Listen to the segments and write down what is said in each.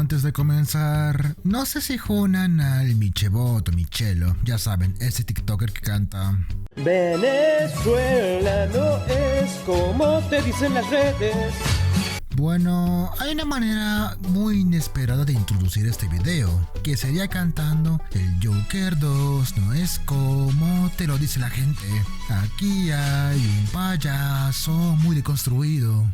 Antes de comenzar, no sé si junan al Michebot o Michelo, ya saben, ese TikToker que canta Venezuela no es como te dicen las redes. Bueno, hay una manera muy inesperada de introducir este video, que sería cantando El Joker 2 no es como te lo dice la gente. Aquí hay un payaso muy deconstruido.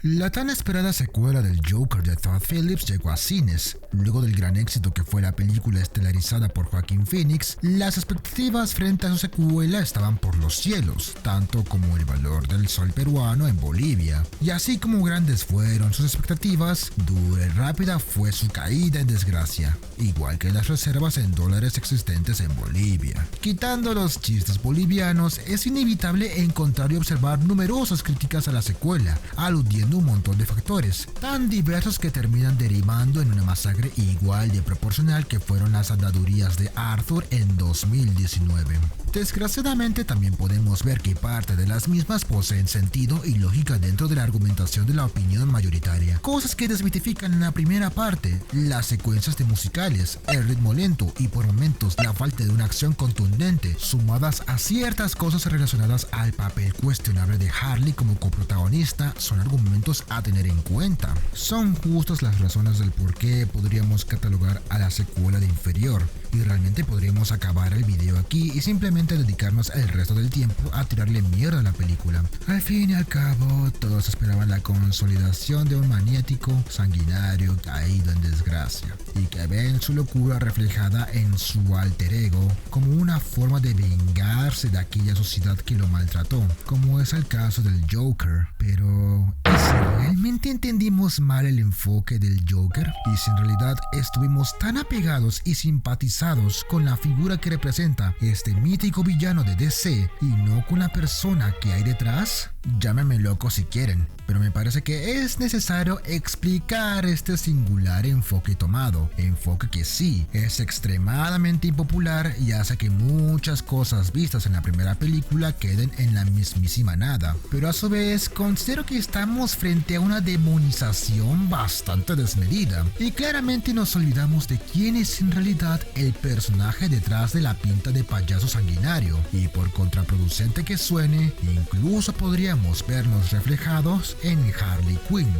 La tan esperada secuela del Joker de Todd Phillips llegó a cines. Luego del gran éxito que fue la película estelarizada por Joaquin Phoenix, las expectativas frente a su secuela estaban por los cielos, tanto como el valor del sol peruano en Bolivia. Y así como grandes fueron sus expectativas, dura y rápida fue su caída en desgracia, igual que las reservas en dólares existentes en Bolivia. Quitando los chistes bolivianos, es inevitable encontrar y observar numerosas críticas a la secuela, aludiendo un montón de factores, tan diversos que terminan derivando en una masacre igual de proporcional que fueron las andadurías de Arthur en 2019. Desgraciadamente también podemos ver que parte de las mismas poseen sentido y lógica dentro de la argumentación de la opinión mayoritaria, cosas que desmitifican en la primera parte, las secuencias de musicales, el ritmo lento y por momentos la falta de una acción contundente, sumadas a ciertas cosas relacionadas al papel cuestionable de Harley como coprotagonista, son argumentos a tener en cuenta. Son justas las razones del por qué podríamos catalogar a la secuela de inferior, y realmente podríamos acabar el video aquí y simplemente dedicarnos el resto del tiempo a tirarle mierda a la película. Al fin y al cabo, todos esperaban la consolidación de un maniático sanguinario caído en desgracia, y que ven su locura reflejada en su alter ego como una forma de vengarse de aquella sociedad que lo maltrató, como es el caso del Joker. Pero ¿y si realmente entendimos mal el enfoque del Joker? ¿Y si en realidad estuvimos tan apegados y simpatizados con la figura que representa este mítico villano de DC y no con la persona que hay detrás? Llámenme loco si quieren, pero me parece que es necesario explicar este singular enfoque tomado, enfoque que sí, es extremadamente impopular y hace que muchas cosas vistas en la primera película queden en la mismísima nada, pero a su vez considero que estamos frente a una demonización bastante desmedida y claramente nos olvidamos de quién es en realidad el personaje detrás de la pinta de payaso sanguinario, y por contraproducente que suene, incluso podríamos vernos reflejados en Harley Quinn,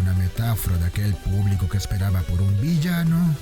una metáfora de aquel público que esperaba por un villano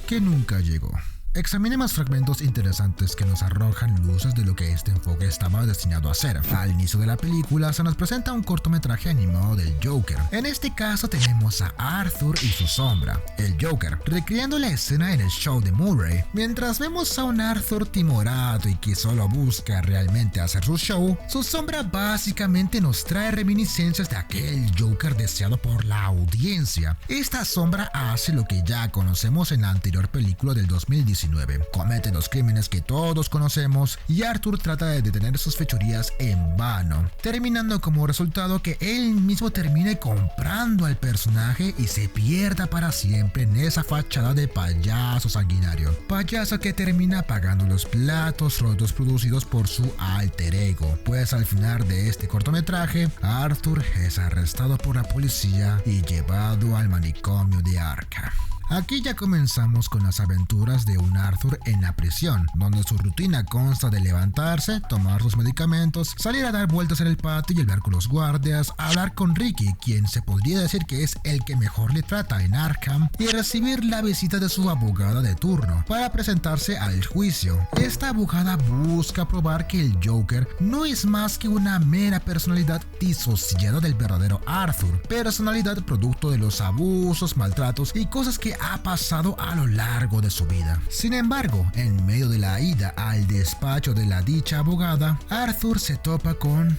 que nunca llegó. Examinemos fragmentos interesantes que nos arrojan luces de lo que este enfoque estaba destinado a hacer. Al inicio de la película se nos presenta un cortometraje animado del Joker. En este caso tenemos a Arthur y su sombra, el Joker, recreando la escena en el show de Murray. Mientras vemos a un Arthur timorato y que solo busca realmente hacer su show, su sombra básicamente nos trae reminiscencias de aquel Joker deseado por la audiencia. Esta sombra hace lo que ya conocemos en la anterior película del 2019. Comete los crímenes que todos conocemos y Arthur trata de detener sus fechorías en vano, terminando como resultado que él mismo termine comprando al personaje y se pierda para siempre en esa fachada de payaso sanguinario. Payaso que termina pagando los platos rotos producidos por su alter ego, pues al final de este cortometraje, Arthur es arrestado por la policía y llevado al manicomio de Arkham. Aquí ya comenzamos con las aventuras de un Arthur en la prisión, donde su rutina consta de levantarse, tomar sus medicamentos, salir a dar vueltas en el patio y hablar con los guardias, hablar con Ricky, quien se podría decir que es el que mejor le trata en Arkham, y recibir la visita de su abogada de turno para presentarse al juicio. Esta abogada busca probar que el Joker no es más que una mera personalidad disociada del verdadero Arthur, personalidad producto de los abusos, maltratos y cosas que ha pasado a lo largo de su vida. Sin embargo, en medio de la ida al despacho de la dicha abogada, Arthur se topa con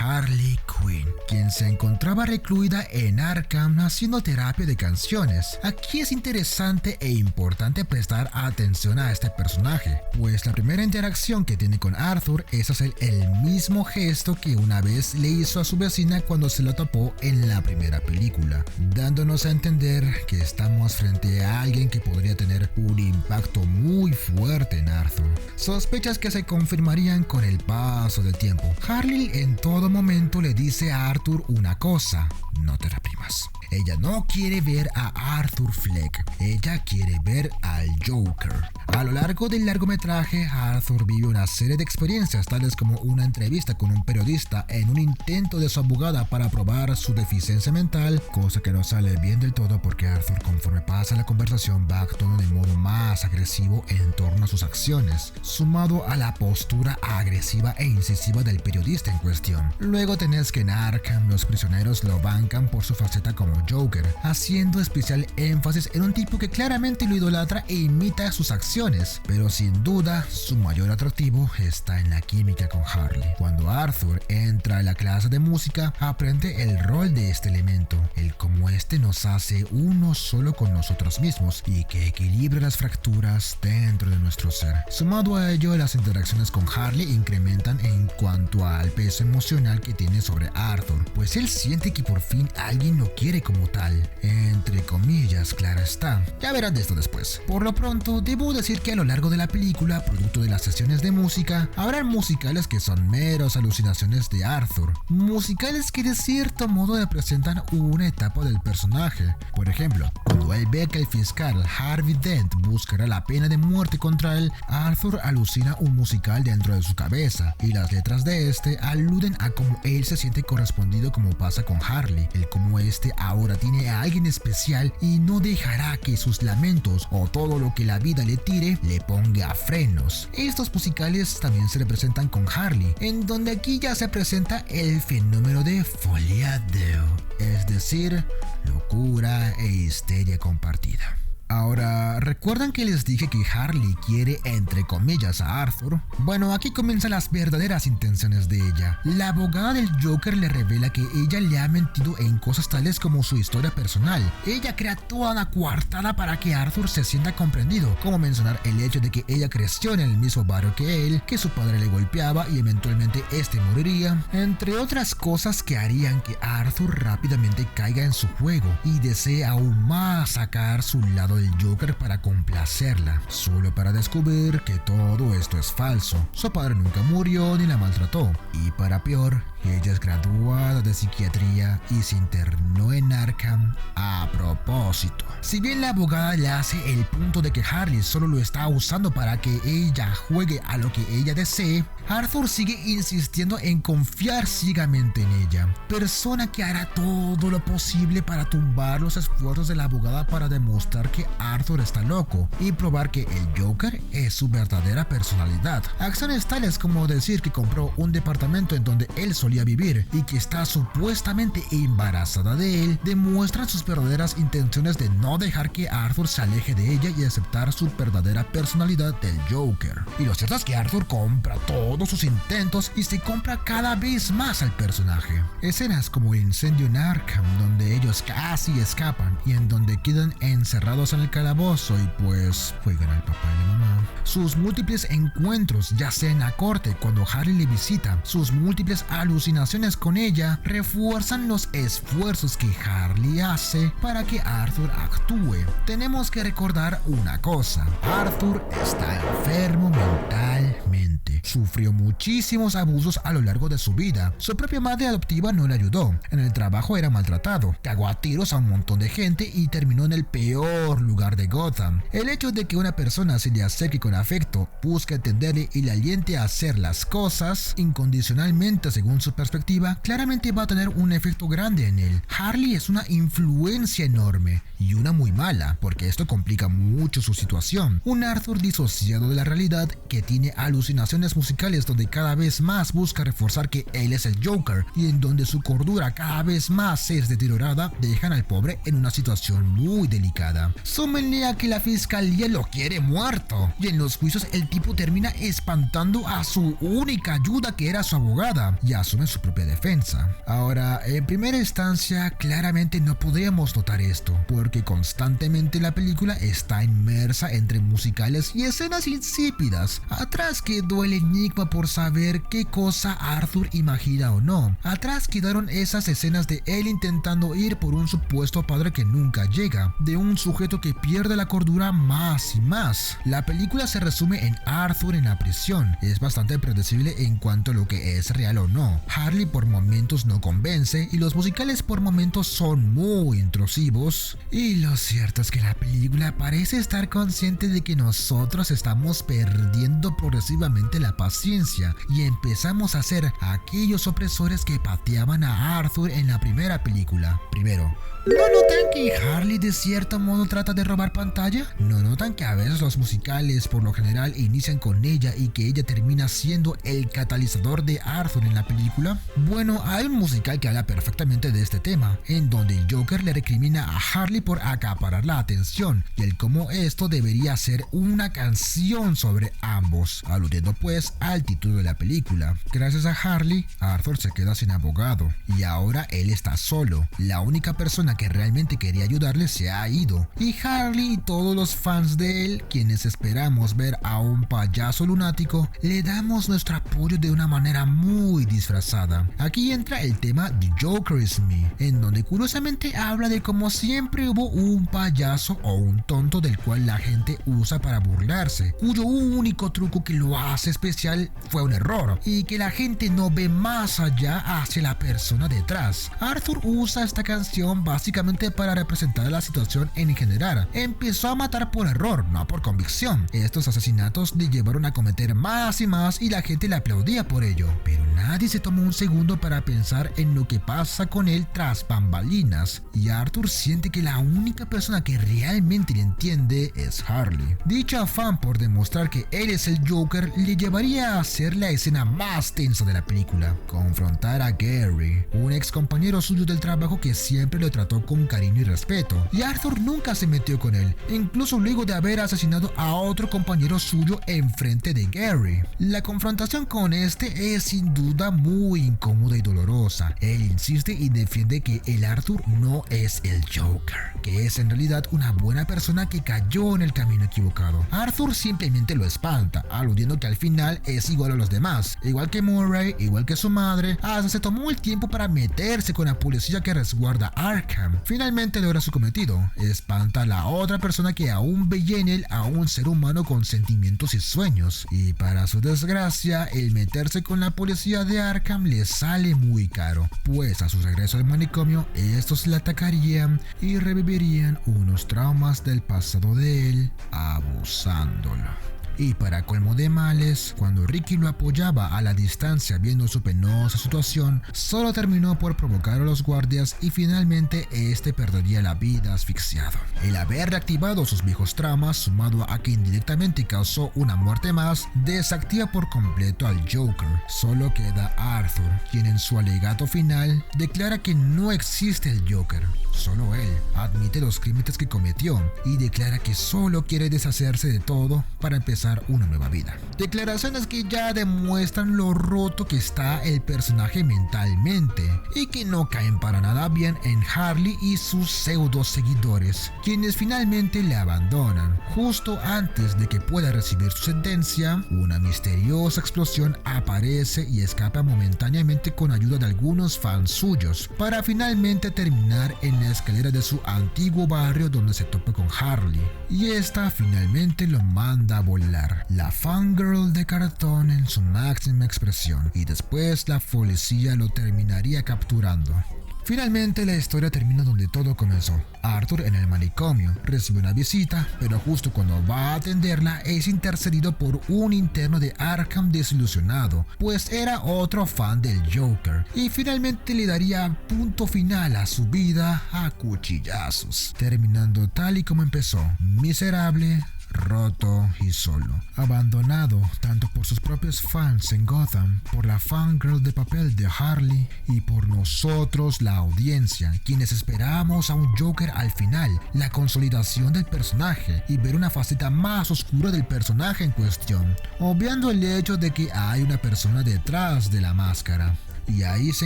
Harley Quinn, quien se encontraba recluida en Arkham haciendo terapia de canciones. Aquí es interesante e importante prestar atención a este personaje, pues la primera interacción que tiene con Arthur es hacer el mismo gesto que una vez le hizo a su vecina cuando se la topó en la primera película, dándonos a entender que estamos frente a alguien que podría tener un impacto muy fuerte en Arthur. Sospechas que se confirmarían con el paso del tiempo. Harley en todo momento le dice a Arthur una cosa: no te reprimas. Ella no quiere ver a Arthur Fleck, ella quiere ver al Joker. A lo largo del largometraje, Arthur vive una serie de experiencias, tales como una entrevista con un periodista en un intento de su abogada para probar su deficiencia mental, cosa que no sale bien del todo porque Arthur, conforme pasa la conversación, va actuando de modo más agresivo en torno a sus acciones, sumado a la postura agresiva e incisiva del periodista en cuestión. Luego tenés que en Arkham los prisioneros lo bancan por su faceta como Joker, haciendo especial énfasis en un tipo que claramente lo idolatra e imita sus acciones, pero sin duda su mayor atractivo está en la química con Harley. Cuando Arthur entra a la clase de música, aprende el rol de este elemento, el cómo este nos hace uno solo con nosotros mismos y que equilibra las fracturas dentro de nuestro ser. Sumado a ello, las interacciones con Harley incrementan en cuanto al peso emocional que tiene sobre Arthur, pues él siente que por fin alguien lo quiere como tal, entre comillas, claro está. Ya verán de esto después. Por lo pronto, debo decir que a lo largo de la película, producto de las sesiones de música, habrá musicales que son meros alucinaciones de Arthur, musicales que de cierto modo representan una etapa del personaje. Por ejemplo, cuando él ve que el fiscal Harvey Dent buscará la pena de muerte contra él, Arthur alucina un musical dentro de su cabeza, y las letras de este aluden a cómo él se siente correspondido, como pasa con Harley, el cómo este ahora tiene a alguien especial y no dejará que sus lamentos o todo lo que la vida le tire le ponga frenos. Estos musicales también se representan con Harley, en donde aquí ya se presenta el fenómeno de folie à deux, es decir, locura e histeria compartida. Ahora, ¿recuerdan que les dije que Harley quiere entre comillas a Arthur? Bueno, aquí comienzan las verdaderas intenciones de ella. La abogada del Joker le revela que ella le ha mentido en cosas tales como su historia personal. Ella crea toda una coartada para que Arthur se sienta comprendido, como mencionar el hecho de que ella creció en el mismo barrio que él, que su padre le golpeaba y eventualmente este moriría, entre otras cosas que harían que Arthur rápidamente caiga en su juego y desee aún más sacar su lado del Joker para complacerla, solo para descubrir que todo esto es falso. Su padre nunca murió ni la maltrató, y para peor, ella es graduada de psiquiatría y se internó en Arkham a propósito. Si bien la abogada le hace el punto de que Harley solo lo está usando para que ella juegue a lo que ella desee, Arthur sigue insistiendo en confiar ciegamente en ella, persona que hará todo lo posible para tumbar los esfuerzos de la abogada para demostrar que Arthur está loco y probar que el Joker es su verdadera personalidad. Acciones tales como decir que compró un departamento en donde él solía vivir y que está supuestamente embarazada de él demuestran sus verdaderas intenciones de no dejar que Arthur se aleje de ella y aceptar su verdadera personalidad del Joker. Y lo cierto es que Arthur compra todos sus intentos y se compra cada vez más al personaje. Escenas como el incendio en Arkham, donde ellos casi escapan y en donde quedan encerrados en el calabozo y pues juegan al papá y la mamá. Sus múltiples encuentros, ya sea en la corte cuando Harley le visita, sus múltiples alucinaciones con ella refuerzan los esfuerzos que Harley hace para que Arthur actúe. Tenemos que recordar una cosa: Arthur está enfermo mentalmente. Sufrió muchísimos abusos a lo largo de su vida. Su propia madre adoptiva no le ayudó. En el trabajo era maltratado, cagó a tiros a un montón de gente y terminó en el peor lugar de Gotham. El hecho de que una persona se le acerque con afecto, busque entenderle y le aliente a hacer las cosas incondicionalmente según su perspectiva, claramente va a tener un efecto grande en él. Harley es una influencia enorme y una muy mala, porque esto complica mucho su situación. Un Arthur disociado de la realidad que tiene alucinaciones musicales donde cada vez más busca reforzar que él es el Joker y en donde su cordura cada vez más es deteriorada, dejan al pobre en una situación muy delicada. Súmenle a que la fiscalía lo quiere muerto y en los juicios el tipo termina espantando a su única ayuda, que era su abogada, y asume su propia defensa. Ahora, en primera instancia, claramente no podemos notar esto, porque constantemente la película está inmersa entre musicales y escenas insípidas. Atrás que duele enigma por saber qué cosa Arthur imagina o no. Atrás quedaron esas escenas de él intentando ir por un supuesto padre que nunca llega, de un sujeto que pierde la cordura más y más. La película se resume en Arthur en la prisión. Es bastante predecible en cuanto a lo que es real o no. Harley por momentos no convence y los musicales por momentos son muy intrusivos. Y lo cierto es que la película parece estar consciente de que nosotros estamos perdiendo progresivamente la paciencia y empezamos a ser aquellos opresores que pateaban a Arthur en la primera película. Primero, ¿no notan que Harley de cierto modo trata de robar pantalla? ¿No notan que a veces los musicales por lo general inician con ella y que ella termina siendo el catalizador de Arthur en la película? Bueno, hay un musical que habla perfectamente de este tema, en donde el Joker le recrimina a Harley por acaparar la atención y el cómo esto debería ser una canción sobre ambos, aludiendo pues al título de la película. Gracias a Harley, Arthur se queda sin abogado y ahora él está solo. La única persona que realmente quería ayudarle se ha ido y Harley y todos los fans de él, quienes esperamos ver a un payaso lunático, le damos nuestro apoyo de una manera muy disfrazada. Aquí entra el tema The Joker is Me, en donde curiosamente habla de cómo siempre hubo un payaso o un tonto del cual la gente usa para burlarse, cuyo único truco que lo hace especial fue un error y que la gente no ve más allá hacia la persona detrás. Arthur usa esta canción básicamente para representar la situación en general. Empezó a matar por error, no por convicción. Estos asesinatos le llevaron a cometer más y más y la gente le aplaudía por ello, pero nadie se tomó un segundo para pensar en lo que pasa con él tras bambalinas, y Arthur siente que la única persona que realmente le entiende es Harley. Dicho afán por demostrar que él es el Joker le llevaría a hacer la escena más tensa de la película: confrontar a Gary, un ex compañero suyo del trabajo que siempre lo trató con cariño y respeto, y Arthur nunca se metió con él, incluso luego de haber asesinado a otro compañero suyo enfrente de Gary. La confrontación con este es sin duda muy incómoda y dolorosa. Él insiste y defiende que el Arthur no es el Joker, que es en realidad una buena persona que cayó en el camino equivocado. Arthur simplemente lo espanta, aludiendo que al final es igual a los demás, igual que Murray, igual que su madre. Hasta se tomó el tiempo para meterse con la policía que resguarda Arkham. Finalmente logra su cometido: espanta a la otra persona que aún veía en él a un ser humano con sentimientos y sueños, y para su desgracia el meterse con la policía de Arkham le sale muy caro, pues a su regreso al manicomio estos le atacarían y revivirían unos traumas del pasado de él abusándolo. Y para colmo de males, cuando Ricky lo apoyaba a la distancia viendo su penosa situación, solo terminó por provocar a los guardias y finalmente este perdería la vida asfixiado. El haber reactivado sus viejos traumas, sumado a que indirectamente causó una muerte más, desactiva por completo al Joker. Solo queda Arthur, quien en su alegato final declara que no existe el Joker. Solo él admite los crímenes que cometió y declara que solo quiere deshacerse de todo para empezar una nueva vida. Declaraciones que ya demuestran lo roto que está el personaje mentalmente y que no caen para nada bien en Harley y sus pseudo seguidores, quienes finalmente le abandonan. Justo antes de que pueda recibir su sentencia, una misteriosa explosión aparece y escapa momentáneamente con ayuda de algunos fans suyos, para finalmente terminar en la escalera de su antiguo barrio donde se topa con Harley, y esta finalmente lo manda a volar. La fangirl de cartón en su máxima expresión, y después la policía lo terminaría capturando. Finalmente la historia termina donde todo comenzó. Arthur en el manicomio recibe una visita, pero justo cuando va a atenderla es intercedido por un interno de Arkham desilusionado, pues era otro fan del Joker, y finalmente le daría punto final a su vida a cuchillazos, terminando tal y como empezó: miserable, roto y solo, abandonado tanto por sus propios fans en Gotham, por la fangirl de papel de Harley y por nosotros, la audiencia, quienes esperamos a un Joker al final, la consolidación del personaje y ver una faceta más oscura del personaje en cuestión, obviando el hecho de que hay una persona detrás de la máscara. Y ahí se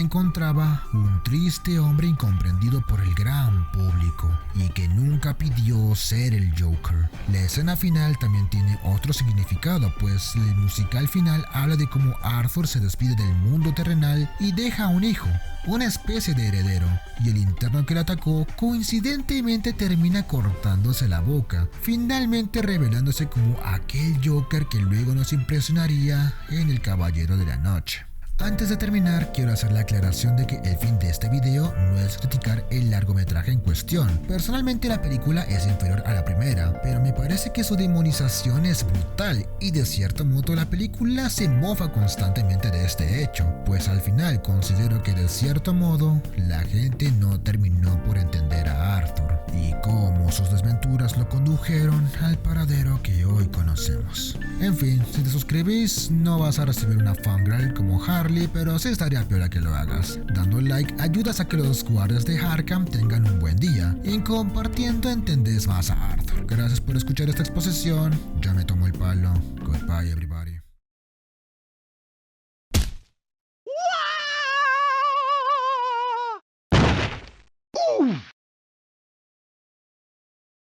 encontraba un triste hombre incomprendido por el gran público y que nunca nunca pidió ser el Joker. La escena final también tiene otro significado, pues el musical final habla de cómo Arthur se despide del mundo terrenal y deja un hijo, una especie de heredero, y el interno que le atacó coincidentemente termina cortándose la boca, finalmente revelándose como aquel Joker que luego nos impresionaría en El Caballero de la Noche. Antes de terminar, quiero hacer la aclaración de que el fin de este video no es criticar el largometraje en cuestión. Personalmente la película es inferior a la primera, pero me parece que su demonización es brutal y de cierto modo la película se mofa constantemente de este hecho, pues al final considero que de cierto modo la gente no terminó por entender a Arthur y cómo sus desventuras lo condujeron al paradero que hoy conocemos. En fin, si te suscribís no vas a recibir una fangirl como Harley, pero sí estaría peor que lo hagas. Dando like ayudas a que los guardias de Arkham tengan un buen día y compartiendo entendés más a Arthur. Gracias por escuchar esta exposición, ya me tomo el palo. Goodbye everybody.